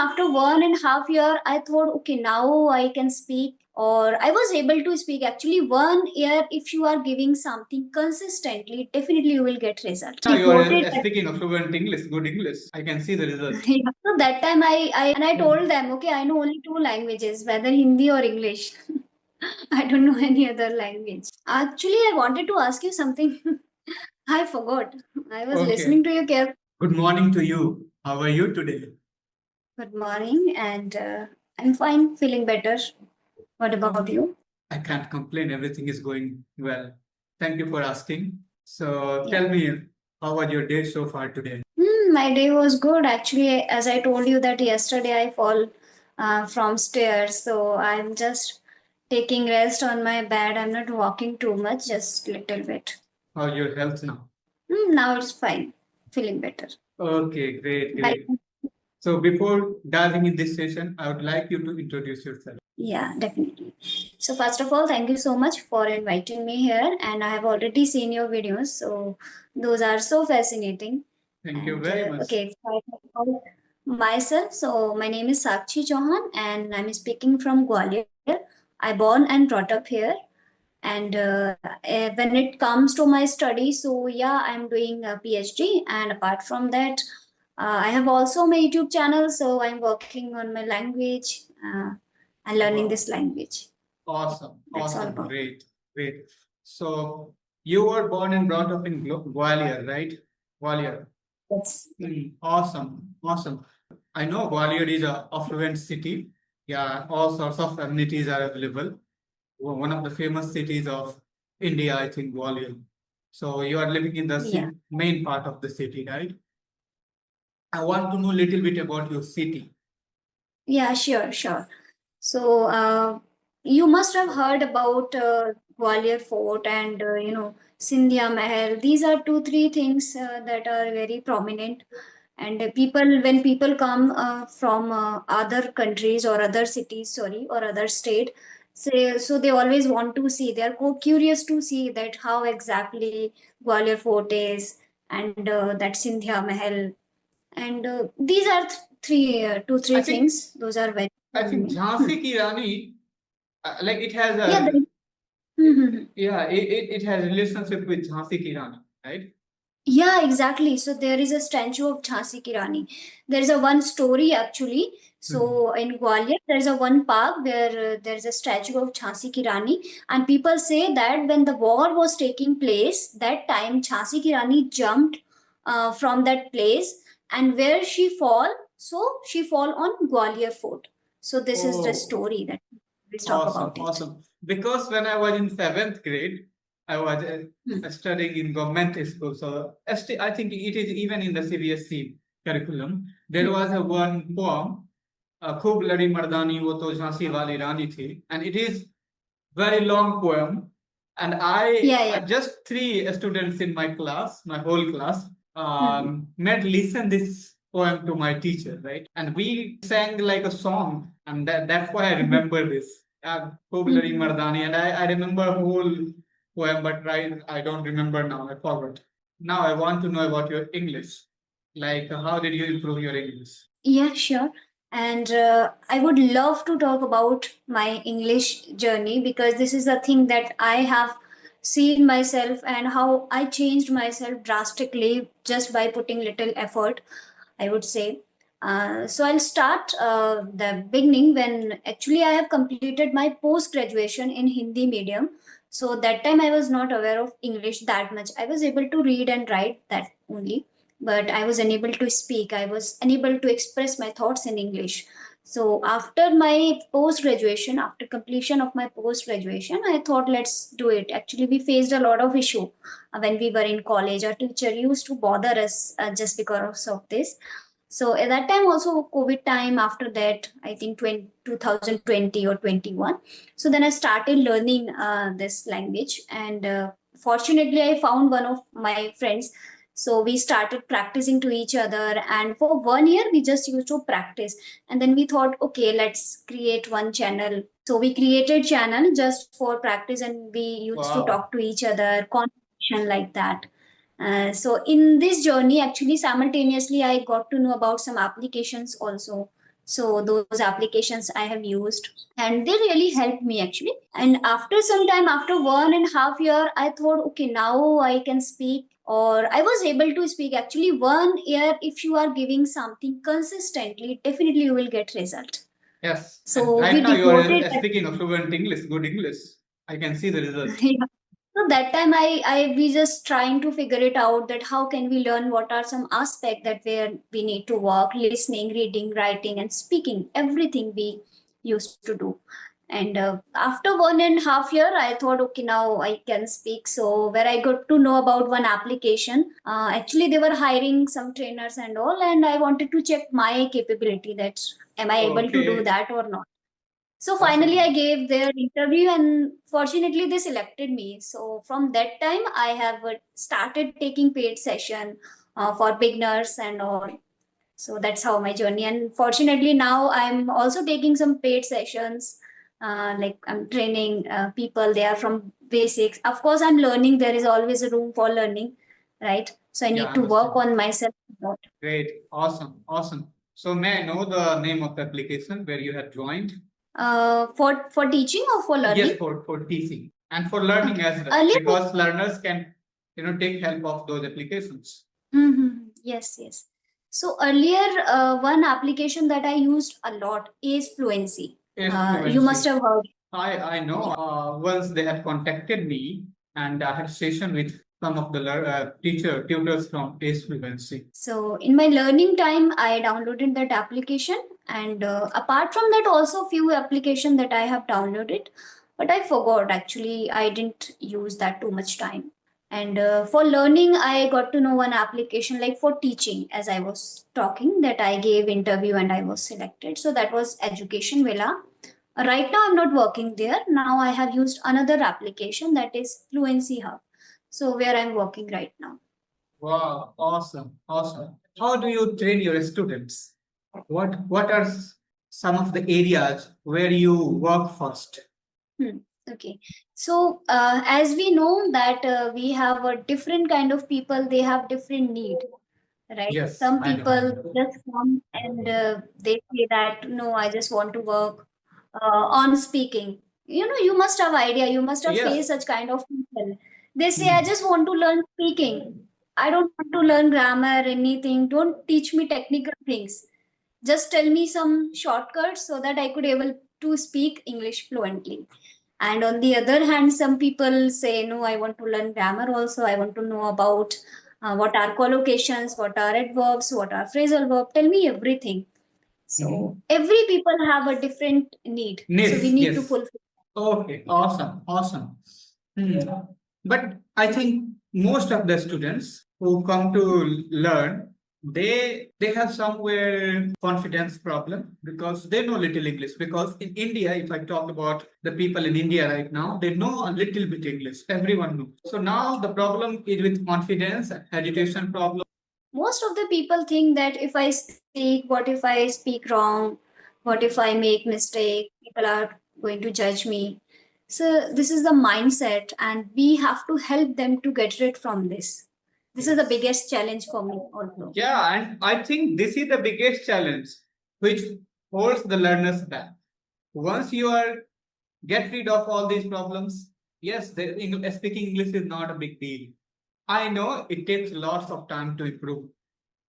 after 1.5 years, I thought, okay, now I can speak, or I was able to speak. Actually, 1 year, if you are giving something consistently, definitely you will get result. Yeah, you are Reported that- speaking of fluent English, good English. I can see the result. Yeah. So that time I told them, okay, I know only two languages, whether Hindi or English. I don't know any other language. Actually, I wanted to ask you something. I forgot. I was Okay. listening to you carefully. Good morning to you. How are you today? Good morning, and I'm fine, feeling better. What about you? I can't complain. Everything is going well. Thank you for asking. So Yeah. tell me, how was your day so far today? My day was good. Actually, as I told you that yesterday I fall from stairs, so I'm just taking rest on my bed. I'm not walking too much, just little bit. How's your health now? Now it's fine, feeling better. Okay, great, Bye. great. So before diving in this session, I would like you to introduce yourself. Yeah, definitely. So first of all, thank you so much for inviting me here, and I have already seen your videos, so those are so fascinating. Thank you And very much. okay, so I talk about myself. So my name is Sakshi Chauhan, and I'm speaking from Gwalior. I born and brought up here. And when it comes to my study, so yeah, I'm doing a PhD. And apart from that, I have also my YouTube channel. So I'm working on my language and learning this language. Awesome. That's all Awesome. about it. Great. Great. So you were born and brought up in Gwalior, right? Gwalior. Yes. Awesome. Awesome. I know Gwalior is a affluent city. Yeah, all sorts of amenities are available. One of the famous cities of India, I think, Gwalior. So you are living in the Yeah. main part of the city, right? I want to know a little bit about your city. Yeah, sure, sure. So you must have heard about Gwalior Fort and Sindhya Mahal. These are two, three things that are very prominent. And when people come from other countries or other cities, sorry, or other state, so they always want to see. They are curious to see that how exactly Gwalior Fort is, and that Sindhya Mahal, and these are two, I three think things. Those are very. I think Jhansi Ki Rani, like it has Yeah. a Mhm. yeah, it has relationship with Jhansi Ki Rani, right? Yeah, exactly. So there is a statue of Jhansi Ki Rani. There is a one story actually. So in Gwalior, there is a one park where there is a statue of Jhansi Ki Rani, and people say that when the war was taking place, that time Jhansi Ki Rani jumped from that place, and where she fall, so she fall on Gwalior Fort. So this is the Oh, story that we talk awesome, about it. awesome. Because when I was in seventh grade, I was studying in government school. So I think it is even in the CBSE curriculum. There was a one poem, "Khub ladi mardani wo to Jhansi wali rani thi," and it is very long poem. And Yeah. just three students in my class, my whole class, made listen this poem to my teacher, right? And we sang like a song, and that's why I remember this. Khub Mardani, and I remember whole poem, but I don't remember now. I forgot. Now I want to know about your English. Like, how did you improve your English? Yeah, sure. And I would love to talk about my English journey because this is a thing that I have seen myself and how I changed myself drastically just by putting little effort, I would say. So I'll start the beginning when actually I have completed my post graduation in Hindi medium. So that time I was not aware of English that much. I was able to read and write that only, but I was unable to speak. I was unable to express my thoughts in English. So after my post graduation, after completion of my post graduation, I thought let's do it. Actually, we faced a lot of issue when we were in college. Our teacher used to bother us just because of this. So at that time also COVID time, after that I think 2020 or 21. So then I started learning this language, and fortunately I found one of my friends. So we started practicing to each other, and for 1 year we just used to practice, and then we thought, okay, let's create one channel. So we created channel just for practice, and we used to talk to each other, conversation like that. So in this journey, actually, simultaneously, I got to know about some applications also. So those applications I have used, and they really helped me actually. And after some time, after 1.5 year, I thought, okay, now I can speak, or I was able to speak. Actually, 1 year, if you are giving something consistently, definitely you will get result. Yes. And So right we now you are devoted. speaking of fluent English, good English. I can see the result. Yeah. So that time I we just trying to figure it out, that how can we learn, what are some aspect that where we need to work, listening, reading, writing, and speaking, everything we used to do. And after 1.5 year, I thought, okay, now I can speak. So where I got to know about one application, actually they were hiring some trainers and all, and I wanted to check my capability, that am I able to do Okay. that or not. So finally, I Awesome. gave their interview, and fortunately, they selected me. So from that time, I have started taking paid session for beginners and all. So that's how my journey. And fortunately, now I'm also taking some paid sessions. Like I'm training people. They are from basics. Of course, I'm learning. There is always a room for learning, right? So I Yeah, need I to work understand. on myself a lot. Great. Awesome. Awesome. So may I know the name of the application where you have joined? For teaching or for Yes, learning? for teaching and for learning Okay. as well, Earlier, because learners can, take help of those applications. mm-hmm. Yes, yes. So earlier, one application that I used a lot is Fluency. Is You must fluency. have heard. I know. Yeah. Once they had contacted me, and I had session with some of the tutors from Ace Fluency. So in my learning time, I downloaded that application, and apart from that, also few application that I have downloaded, but I forgot actually. I didn't use that too much time. And for learning, I got to know one application, like for teaching, as I was talking, that I gave interview and I was selected. So that was Education Villa. Right now, I'm not working there. Now I have used another application, that is Fluency Hub. So where I'm working right now. Wow, awesome, awesome. How do you train your students? What are some of the areas where you work first? Hmm. Okay. So as we know that we have a different kind of people, they have different need, right? Yes, Some I people know. just come and they say that, no, I just want to work on speaking. You must have idea. You must have faced Yes. such kind of people. They say, I Hmm. just want to learn speaking. I don't want to learn grammar, anything. Don't teach me technical things. Just tell me some shortcuts so that I could able to speak English fluently. And on the other hand, some people say, no, I want to learn grammar also. I want to know about what are collocations, what are adverbs, what are phrasal verb. Tell me everything. So Mhm. every people have a different need. So we Yes, need to yes. fulfill. Okay, awesome, awesome. Hmm. But I think most of the students who come to learn, they have somewhere confidence problem because they know little English. Because in India, if I talk about the people in India right now, they know a little bit English. Everyone knows. So now the problem is with confidence, agitation problem. Most of the people think that if I speak, what if I speak wrong? What if I make mistake? People are going to judge me. So this is the mindset, and we have to help them to get rid from this. This is the Yes. biggest challenge for me also. Yeah, and I think this is the biggest challenge which holds the learners back. Once you are get rid of all these problems, yes, speaking English is not a big deal. I know it takes lots of time to improve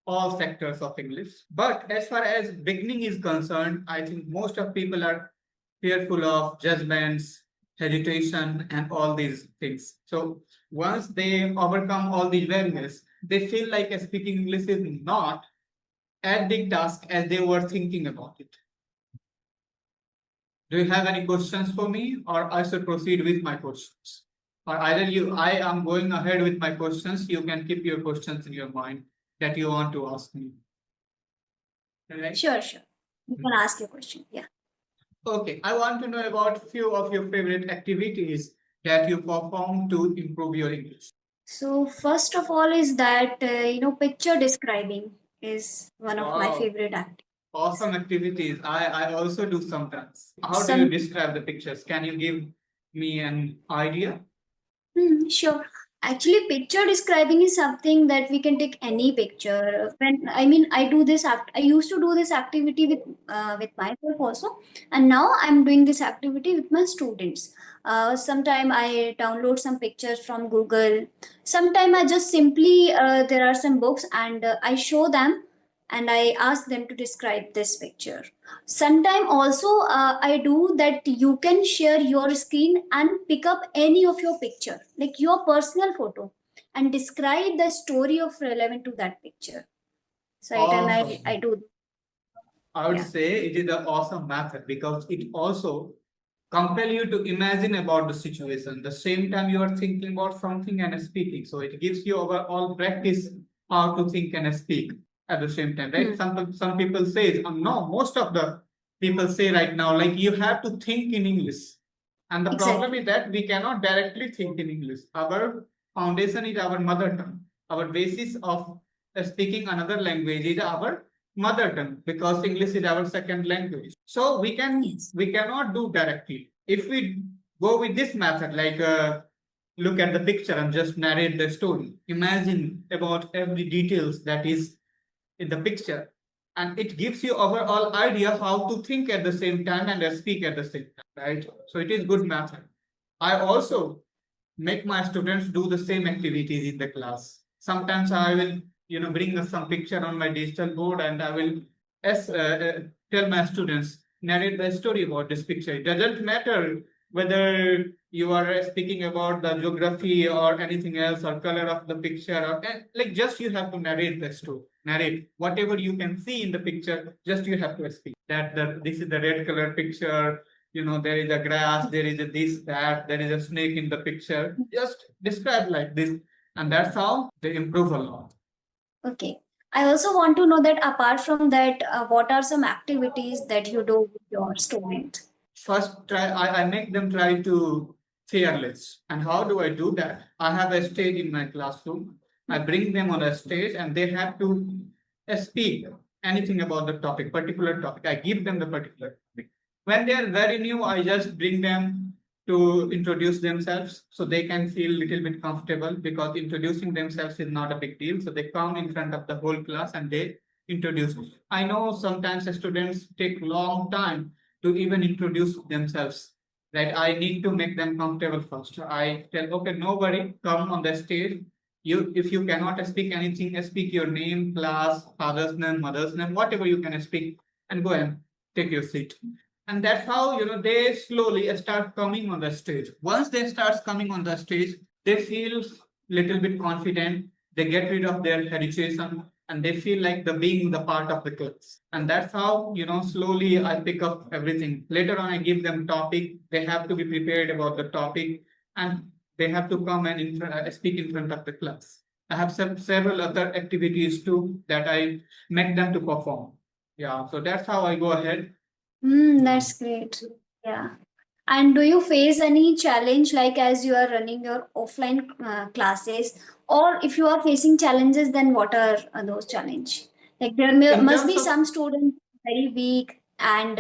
all sectors of English, but as far as beginning is concerned, I think most of people are fearful of judgments, hesitation, and all these things. So once they overcome all these barriers, they feel like speaking English is not as big task as they were thinking about it. Do you have any questions for me, or I should proceed with my questions? Or either I am going ahead with my questions. You can keep your questions in your mind that you want to ask me. Right? Sure, sure. You can ask your question. Yeah. Okay, I want to know about few of your favorite activities that you perform to improve your English. So first of all is that picture describing is one of my Wow, favorite activities. awesome activities. I also do sometimes. How do you Some describe the pictures? Can you give me an idea? Sure. Actually, picture describing is something that we can take any picture. When I do this I used to do this activity with myself also, and now I'm doing this activity with my students. Sometime I download some pictures from Google. Sometime I just simply there are some books and I show them, and I ask them to describe this picture. Sometime also I do that you can share your screen and pick up any of your picture, like your personal photo, and describe the story of relevant to that picture. So I time I Awesome. do. I would Yeah. say it is an awesome method because it also compel you to imagine about the situation. The same time you are thinking about something and speaking. So it gives you overall practice how to think and speak at the same time, right? Some people say, no, most of the people say right now, like you have to think in English. And the problem is Exactly. that we cannot directly think in English. Our foundation is our mother tongue. Our basis of speaking another language is our mother tongue because English is our second language. So Yes. we cannot do directly. If we go with this method, like look at the picture and just narrate the story, imagine about every details that is in the picture, and it gives you overall idea how to think at the same time and speak at the same time, right? So it is good method. I also make my students do the same activities in the class. Sometimes I will, bring some picture on my digital board and I will tell my students, narrate the story about this picture. It doesn't matter whether you are speaking about the geography or anything else or color of the picture or like just you have to narrate the story. Narrate whatever you can see in the picture, just you have to speak. This is the red color picture, there is a grass, there is a this, that, there is a snake in the picture. Just describe like this. And that's how they improve a lot. Okay. I also want to know that apart from that, what are some activities that you do with your student? First, I make them try to fearless. And how do I do that? I have a stage in my classroom. I bring them on a stage and they have to speak anything about the topic, particular topic. I give them the particular topic. When they are very new, I just bring them to introduce themselves so they can feel a little bit comfortable because introducing themselves is not a big deal. So they come in front of the whole class and they introduce. I know sometimes the students take long time to even introduce themselves. Right? I need to make them comfortable first. I tell, okay, no worry, come on the stage. If you cannot speak anything, speak your name, class, father's name, mother's name, whatever you can speak, and go and take your seat. And that's how they slowly start coming on the stage. Once they start coming on the stage, they feel little bit confident. They get rid of their hesitation and they feel like the being the part of the class. And that's how slowly I pick up everything. Later on, I give them topic. They have to be prepared about the topic, and they have to come and speak in front of the class. I have several other activities too that I make them to perform. Yeah, so that's how I go ahead. That's great. Yeah. And do you face any challenge like as you are running your offline classes, or if you are facing challenges, then what are those challenge? Like there In must terms be of some students very weak, and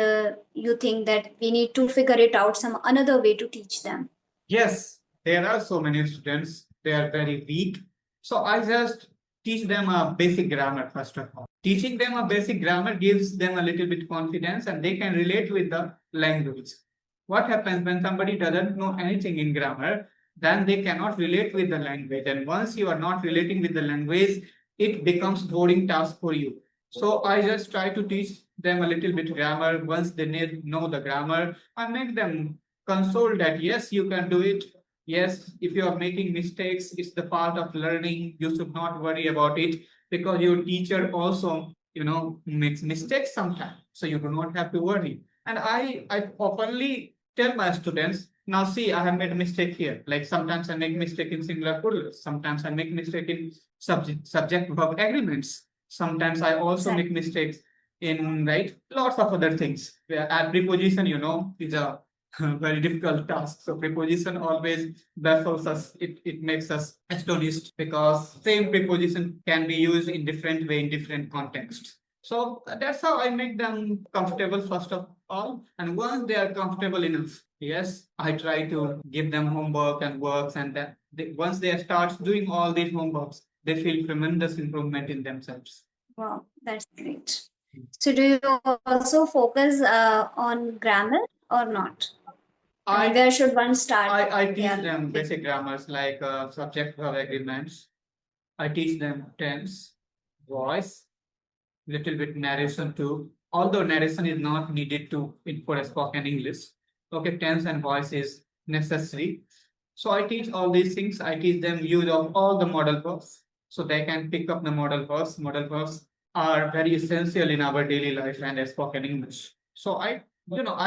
you think that we need to figure it out some another way to teach them. Yes, there are so many students, they are very weak. So I just teach them a basic grammar first of all. Teaching them a basic grammar gives them a little bit confidence and they can relate with the language. What happens when somebody doesn't know anything in grammar, then they cannot relate with the language. And once you are not relating with the language, it becomes boring task for you. So I just try to teach them a little bit grammar. Once they know the grammar, I make them console that yes, you can do it. Yes, if you are making mistakes, it's the part of learning. You should not worry about it because your teacher also makes mistakes sometimes, so you do not have to worry. And I openly tell my students, now see, I have made a mistake here. Like sometimes I make mistake in singular plural, sometimes I make mistake in subject verb agreements, sometimes I also make Exactly. mistakes in right lots of other things. Add preposition, is a very difficult task. So preposition always baffles us. It makes us astonished because same preposition can be used in different way in different contexts. So that's how I make them comfortable first of all. And once they are comfortable enough, yes, I try to give them homework and works. And then once they start doing all these homeworks, they feel tremendous improvement in themselves. Wow, that's great. So, do you also focus on grammar or not? I mean, I where should one start? I teach Yeah, them basic grammars like subject verb agreements. I teach them tense, voice, little bit narration too. Although narration is not needed to for a spoken English. Okay, tense and voice is necessary. So I teach all these things. I teach them use of all the model verbs so they can pick up the model verbs. Model verbs are very essential in our daily life and a spoken English. So I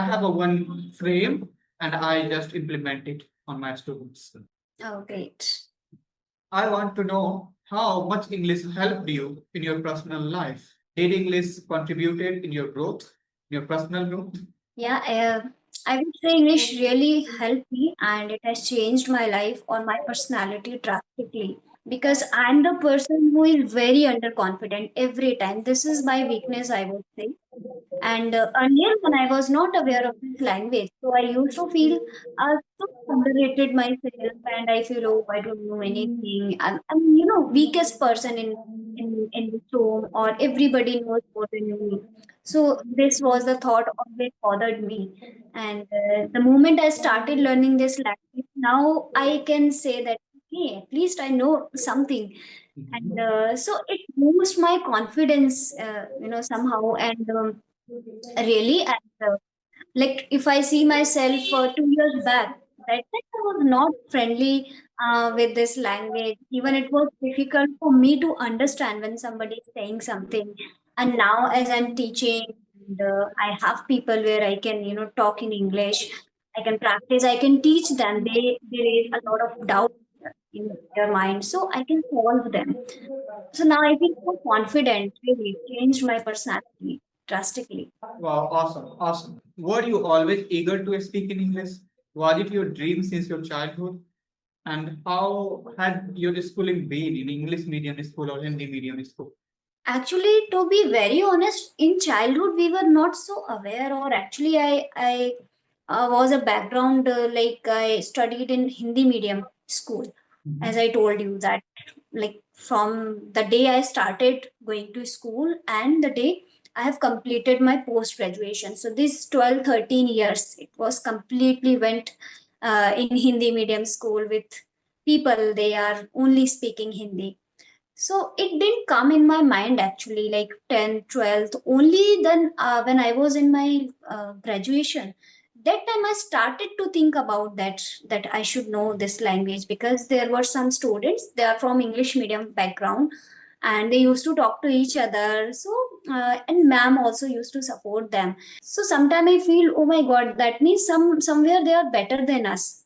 have a one frame and I just implement it on my students. oh, great. I want to know how much English helped you in your personal life. Did English contributed in your growth, your personal growth? Yeah, I would say English really helped me and it has changed my life or my personality drastically because I'm the person who is very underconfident every time. This is my weakness, I would say. And earlier, when I was not aware of this language, so I used to feel so underrated myself, and I feel, oh, I don't know anything. I'm weakest person in this room, or everybody knows more than me. So this was the thought always bothered me. And the moment I started learning this language, now I can say that, hey, at least I know something. And so it boosts my confidence, somehow. And really, and like if I see myself 2 years back, that time I was not friendly with this language. Even it was difficult for me to understand when somebody is saying something. And now, as I'm teaching, and, I have people where I can, talk in English. I can practice. I can teach them. They raise a lot of doubt in their mind, so I can solve them. So now I feel so confident. Really changed my personality drastically. Wow, awesome, awesome. Were you always eager to speak in English? Was it your dream since your childhood? And how had your schooling been in English medium school or Hindi medium school? Actually, to be very honest, in childhood we were not so aware, or actually, I was a background like I studied in Hindi medium school, as I told you that like from the day I started going to school and the day I have completed my post graduation. So this 12, 13 years, it was completely went in Hindi medium school with people, they are only speaking Hindi. So it didn't come in my mind actually, like 10th, 12th, only then when I was in my graduation. That time I started to think about that I should know this language because there were some students, they are from English medium background and they used to talk to each other. So, and ma'am also used to support them. So sometimes I feel, oh my God, that means somewhere they are better than us.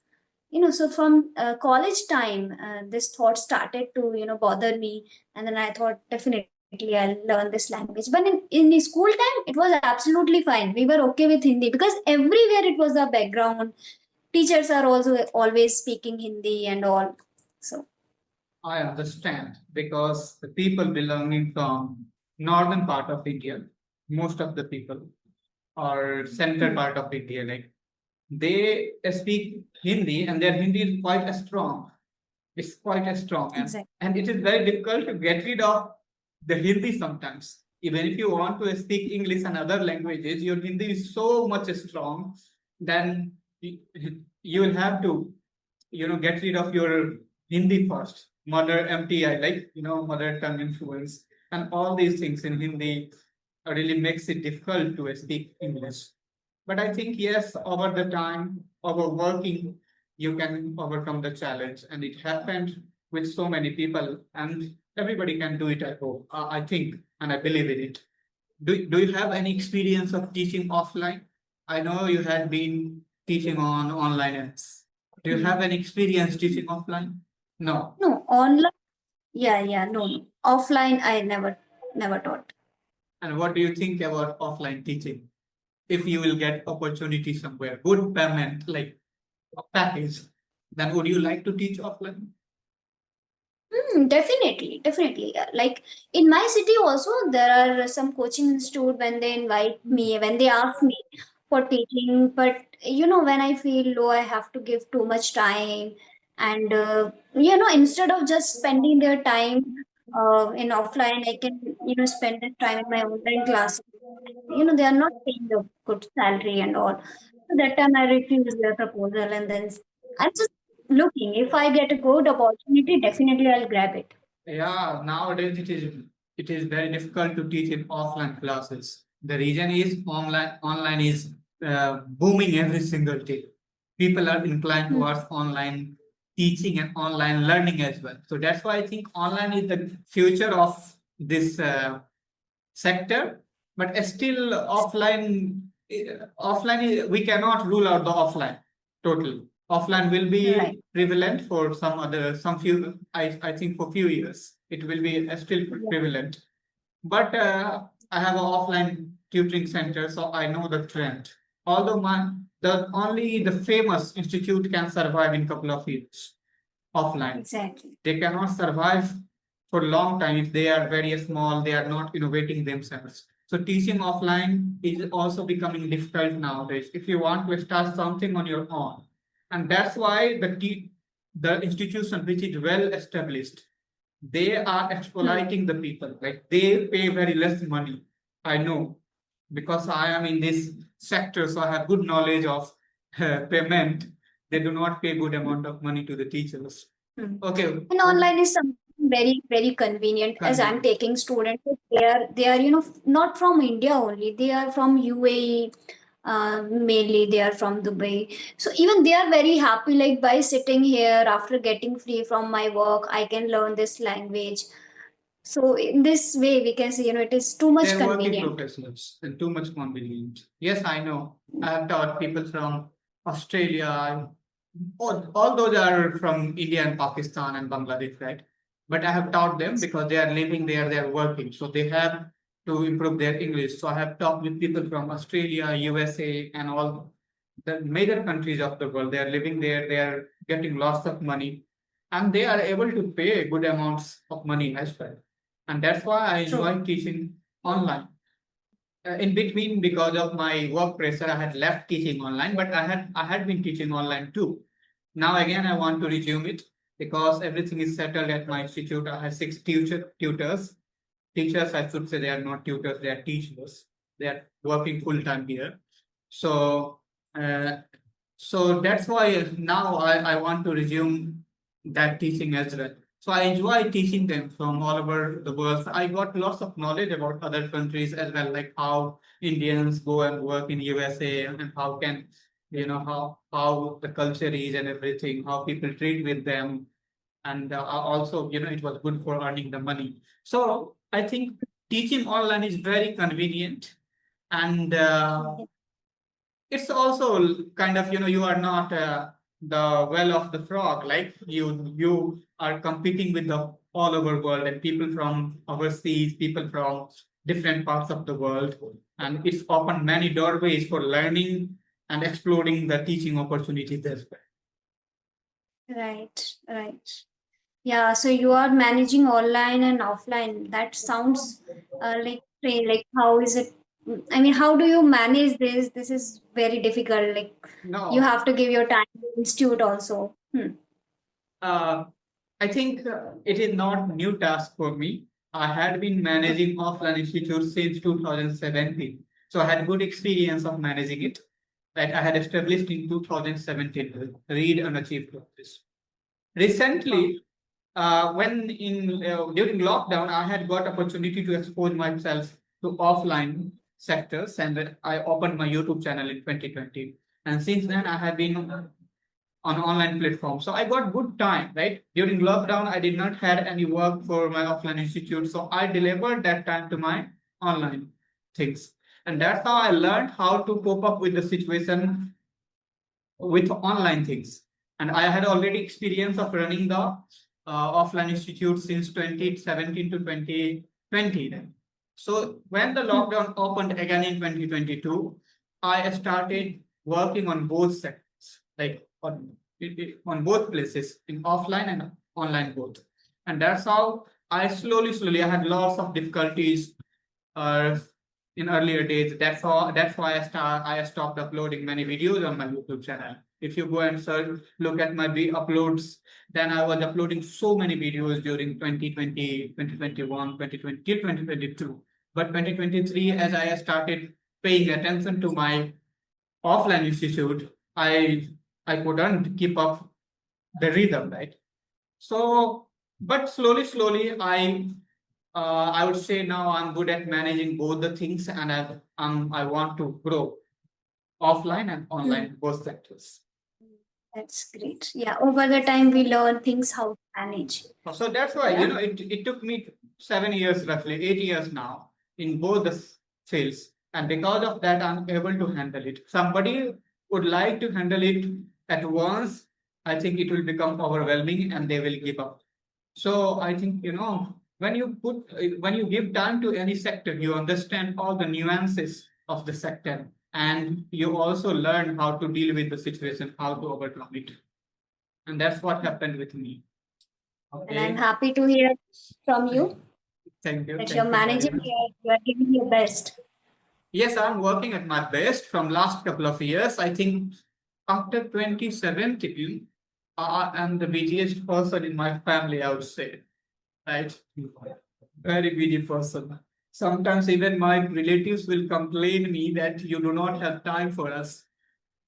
So from college time, this thought started to bother me, and then I thought definitely I'll learn this language. But in the school time it was absolutely fine, we were okay with Hindi because everywhere it was the background, teachers are also always speaking Hindi and all. So I understand because the people belonging from northern part of India, most of the people, or central hmm, part of India, like they speak Hindi and their Hindi is quite strong. It's quite strong exactly. and it is very difficult to get rid of the Hindi sometimes. Even if you want to speak English and other languages, your Hindi is so much strong, then you will have to get rid of your Hindi first. Mother MTI, like mother tongue influence, and all these things in Hindi really makes it difficult to speak English. But I think yes, over the time, over working, you can overcome the challenge, and it happened with so many people, and everybody can do it. I hope, I think, and I believe in it. Do you have any experience of teaching offline? I know you had been teaching on online apps. Do you Hmm. have any experience teaching offline? No. No, online. Yeah, yeah, no. Offline I never taught. And what do you think about offline teaching? If you will get opportunity somewhere, good payment, like a package, then would you like to teach offline? Definitely, definitely. Like in my city also, there are some coaching institute when they invite me, when they ask me for teaching. But when I feel low, I have to give too much time, and instead of just spending their time in offline, I can spend that time in my online classes. They are not paying a good salary and all. So that time I refuse their proposal, and then I'm just looking. If I get a good opportunity, definitely I'll grab it. Yeah, nowadays it is very difficult to teach in offline classes. The reason is online is booming every single day. People are inclined Hmm. towards online teaching and online learning as well. So that's why I think online is the future of this sector. But still, we cannot rule out the offline totally. Offline will Right. be prevalent for some few. I think for few years it will be still Yeah. prevalent. But I have an offline tutoring center, so I know the trend. Although only the famous institute can survive in couple of years offline. Exactly. They cannot survive for a long time if they are very small, they are not innovating themselves. So teaching offline is also becoming difficult nowadays if you want to start something on your own. And that's why the institution which is well established, they are Hmm. exploiting the people. Like they pay very less money. I know because I am in this sector, so I have good knowledge of payment. They do not pay good amount of money to the teachers. Hmm. Okay, And online is something very, very convenient as I'm convenient. taking students. They are, not from India only. They are from UAE, mainly they are from Dubai. So even they are very happy, like by sitting here after getting free from my work, I can learn this language. So in this way, we can say, it is too much They're working convenient. professionals and too much convenient. Yes, I know. I have taught people from Australia. All those are from India and Pakistan and Bangladesh, right? But I have taught them because they are living there, they are working. So they have to improve their English. So I have talked with people from Australia, USA, and all the major countries of the world. They are living there, they are getting lots of money, and they are able to pay good amounts of money as well. And that's why I True. enjoy teaching online. In between, because of my work pressure, I had left teaching online, but I had been teaching online too. Now again, I want to resume it because everything is settled at my institute. I have six tutors. Teachers, I should say, they are not tutors; they are teachers. They are working full time here. So, uh, so that's why now I want to resume that teaching as well. So I enjoy teaching them from all over the world. So I got lots of knowledge about other countries as well, like how Indians go and work in USA and how can how the culture is and everything, how people treat with them, and also it was good for earning the money. So I think teaching online is very convenient, and it's also kind of you are not the well of the frog, like you are competing with the all over world and people from overseas, people from different parts of the world, and it's opened many doorways for learning and exploring the teaching opportunities as well. Right. Right. Yeah, so you are managing online and offline. That sounds like how is it? I mean, how do you manage this? This is very difficult. Like you No, have to give your time to institute also. uh, I think it is not new task for me. I had been managing offline institutes since 2017, so I had good experience of managing it. That I had established in 2017, read and achieve practice. Wow. Recently, when in during lockdown, I had got opportunity to expose myself to offline sectors, and I opened my YouTube channel in 2020. And since then, I have been on online platforms. So I got good time, right? During lockdown, I did not had any work for my offline institute, so I delivered that time to my online things, and that's how I learned how to cope up with the situation with online things. And I had already experience of running the offline institute since 2017 to 2020. Then. So when the Hmm. lockdown opened again in 2022, I started working on both sectors, like on both places, in offline and online both. And that's how I slowly, I had lots of difficulties uh, in earlier days. That's why I stopped uploading many videos on my YouTube channel. If you go and search, look at my uploads, then I was uploading so many videos during 2020, 2021, 2020 till 2022. But 2023, as I started paying attention to my offline institute, I couldn't keep up the rhythm, right? So, but slowly, I would say now I'm good at managing both the things, and I want to grow offline and online both sectors. That's great. Yeah, over the time we learn things how to manage. So that's why Yeah. it took me 7 years, roughly 8 years now in both the fields, and because of that I'm able to handle it. Somebody would like to handle it at once. I think it will become overwhelming and they will give up. So I think when you give time to any sector, you understand all the nuances of the sector, and you also learn how to deal with the situation, how to overcome it, and that's what happened with me. And I'm Okay. happy to hear from you Thank you. that you're Thank you very managing, much. you're giving your best. Yes, I'm working at my best from last couple of years. I think after 2017, I am the busiest person in my family, I would say. Right? Very busy person. Sometimes even my relatives will complain me that you do not have time for us.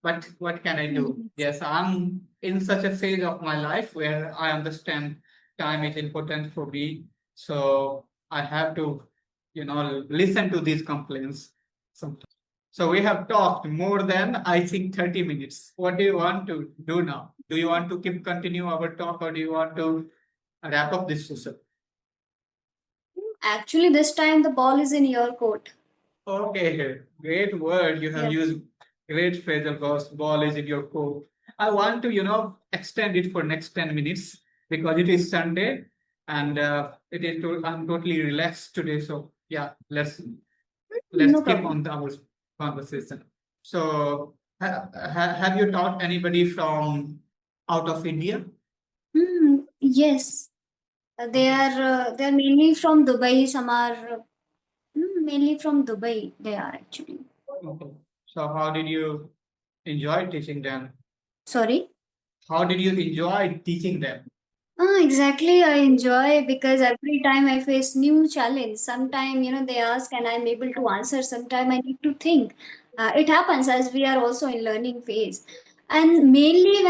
But what can I do? Yes, I'm in such a phase of my life where I understand time is important for me. So I have to, listen to these complaints sometimes. So we have talked more than I think 30 minutes. What do you want to do now? Do you want to keep continue our talk, or do you want to wrap up this session? Actually, this time the ball is in your court. Okay, great word you have Yes. used. Great phrasal verb. Ball is in your court. I want to, extend it for next 10 minutes because it is Sunday and I'm totally relaxed today. So yeah, let's No keep problem. on our conversation. So have you taught anybody from out of India? Yes. Okay. They are mainly from Dubai. Some are mainly from Dubai. They are actually. Okay. So how did you enjoy teaching them? Sorry. How did you enjoy teaching them? Exactly. I enjoy because every time I face new challenge, sometime they ask and I'm able to answer. Sometime I need to think. It happens as we are also in learning phase, and mainly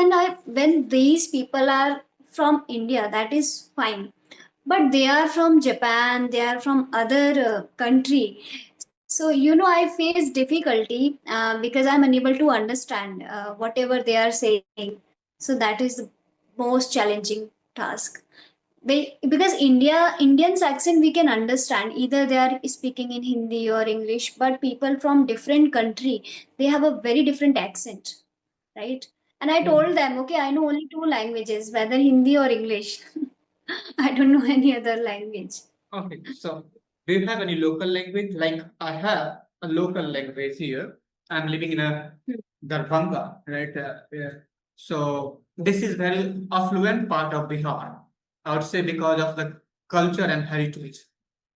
when these people are from India, that is fine. But they are from Japan. They are from other country. So I face difficulty because I'm unable to understand whatever they are saying. So that is the most challenging task. Because Indians accent we can understand, either they are speaking in Hindi or English, but people from different country, they have a very different accent, right? And I Okay. told them, okay, I know only two languages, whether Hindi or English. I don't know any other language. Okay, so do you have any local language? Like I have a local language here. I'm living in a Darbhanga, right? Yeah. So this is very affluent part of Bihar. I would say because of the culture and heritage,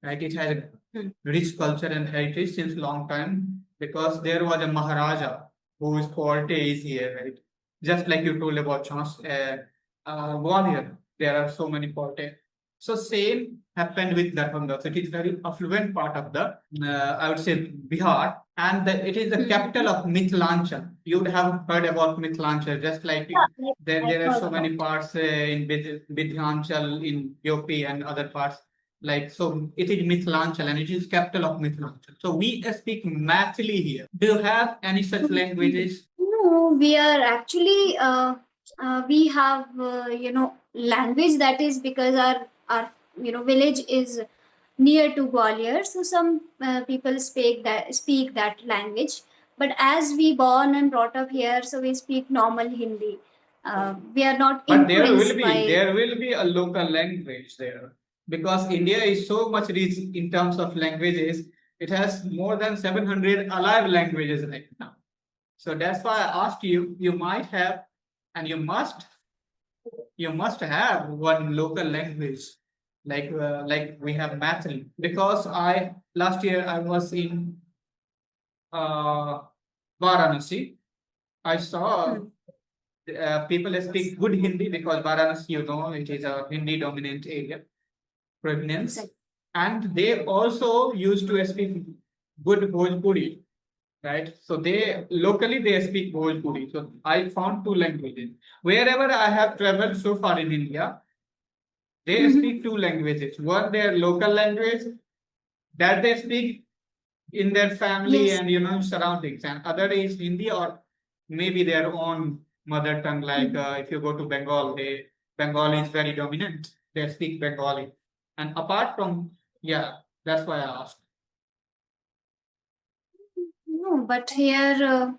right? It has a Hmm. rich culture and heritage since long time because there was a Maharaja whose forte is here, right? Just like you told about Gwalior, there are so many forte. So same happened with Darbhanga. So it is very affluent part of the, I would say, Bihar, and it is the capital of Mithilanchal. You would have heard about Mithilanchal, just like Yeah, I there are heard so many about. parts in Vidhanchal, in UP and other parts. Like so, it is Mithilanchal and it is capital of Mithilanchal. So we speak Mathili here. Do you have any such languages? No, we are actually we have language that is because our village is near to Gwalior, so some people speak that language. But as we born and brought up here, so we speak normal Hindi. We are not But influenced by. there will be a local language there because India is so much rich in terms of languages. It has more than 700 alive languages right now. So that's why I asked you. You might have, and you must have one local language. like we have math, because I last year I was in uh, Varanasi. I saw people speak good Hindi because Varanasi, it is a Hindi dominant area, province, Exactly. and they also used to speak good Bhojpuri, right? So they locally they speak Bhojpuri. So I found two languages. Wherever I have traveled so far in India, they speak two languages. One their local language that they speak in their family Yes. and surroundings, and other is Hindi or maybe their own mother tongue. Like if you go to Bengal, Bengali is very dominant. They speak Bengali, and apart from yeah, that's why I asked. No, but here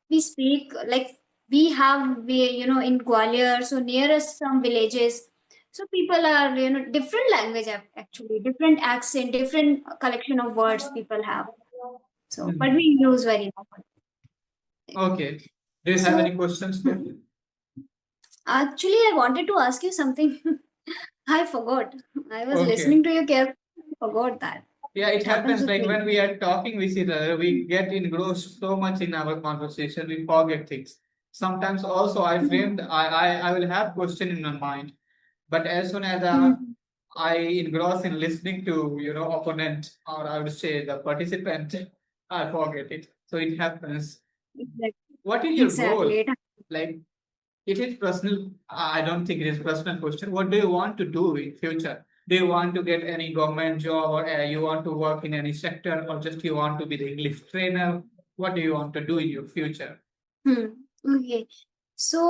we speak like we in Gwalior, so near us some villages. So people are different language actually, different accent, different collection of words people have. So, but Mhm. we use very often. Okay. Do you have So, any questions for me? actually, I wanted to ask you something. I forgot. I was Okay. listening to you carefully. I forgot that. Yeah, it It happens happens with like me. when we are talking with each other, we get engrossed so much in our conversation, we forget things. Sometimes also I will have question in my mind, but as soon as Mhm. I engross in listening to opponent, or I would say the participant, I forget it. So it happens. Exactly. What is your goal? Exactly. Like it is personal. I don't think it is personal question. What do you want to do in future? Do you want to get any government job, or you want to work in any sector, or just you want to be the English trainer? What do you want to do in your future? Hmm. Okay. So,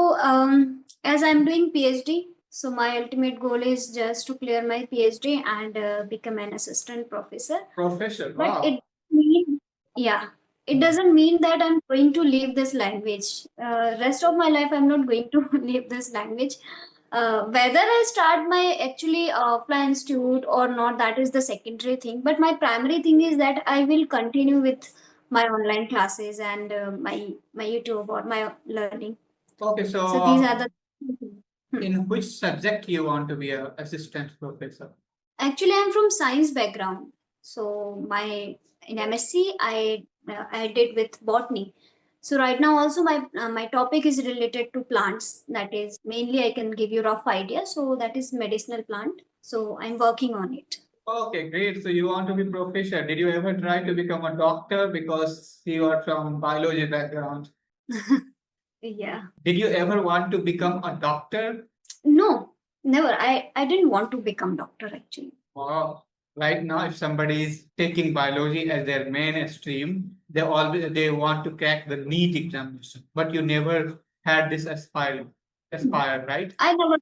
as I'm doing PhD, so my ultimate goal is just to clear my PhD and become an assistant professor. Professor. But it Wow. mean, yeah, it doesn't mean that I'm going to leave this language. Rest of my life, I'm not going to leave this language. Whether I start my actually offline institute or not, that is the secondary thing. But my primary thing is that I will continue with my online classes and my YouTube or my learning. Okay. So, So these are the. Hmm. in which subject you want to be a assistant professor? Actually, I'm from science background. So my in MSc, I did with botany. So right now also my topic is related to plants. That is mainly I can give you rough idea. So that is medicinal plant. So I'm working on it. Okay, great. So you want to be professor. Did you ever try to become a doctor because you are from biology background? Yeah. Did you ever want to become a doctor? No, never. I didn't want to become doctor actually. Wow. Right now, if somebody is taking biology as their main stream, they want to crack the NEET examination. But you never had this aspire, right? I never.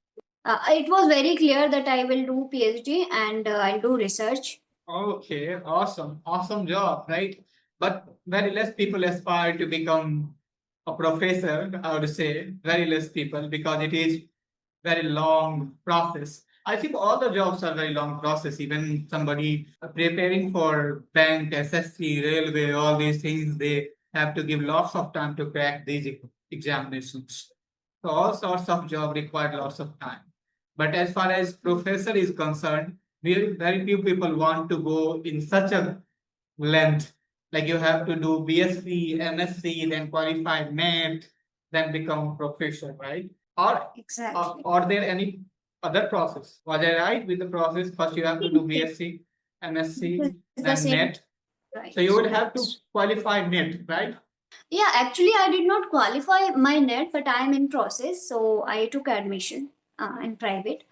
It was very clear that I will do PhD and I'll do research. Okay, awesome, awesome job, right? But very less people aspire to become a professor. I would say very less people, because it is very long process. I think all the jobs are very long process. Even somebody preparing for bank, SSC, railway, all these things, they have to give lots of time to crack these examinations. So all sorts of job require lots of time. But as far as professor is concerned, very few people want to go in such a length. Like you have to do BSc, MSc, then qualify NET, then become a professor, right? Or Exactly. are there any other process? Was I right with the process? First, you have to do BSc, It MSc, is the then same. NET. So you Right. would have to Right. qualify NET, right? Yeah, actually, I did not qualify my net, but I am in process. So I took admission in private.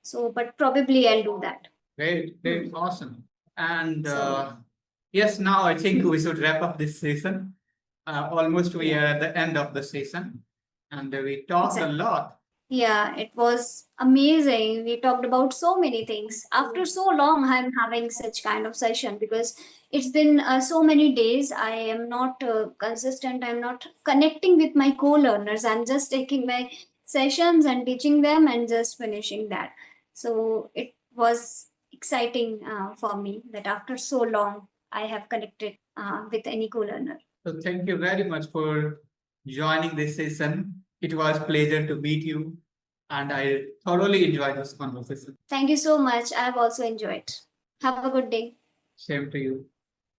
So, but probably I'll do that. Great, Hmm. great, awesome. And So, yes, now I think we should wrap up this session. Almost we yeah, are at the end of the session, and we talked a exactly. lot. Yeah, it was amazing. We talked about so many things. After so long, I'm having such kind of session because it's been so many days. I am not consistent. I'm not connecting with my co-learners. I'm just taking my sessions and teaching them and just finishing that. So it was exciting for me that after so long, I have connected with any co-learner. So thank you very much for joining this session. It was pleasure to meet you. and I thoroughly enjoyed this conversation. Thank you so much. I have also enjoyed. Have a good day. Same to you.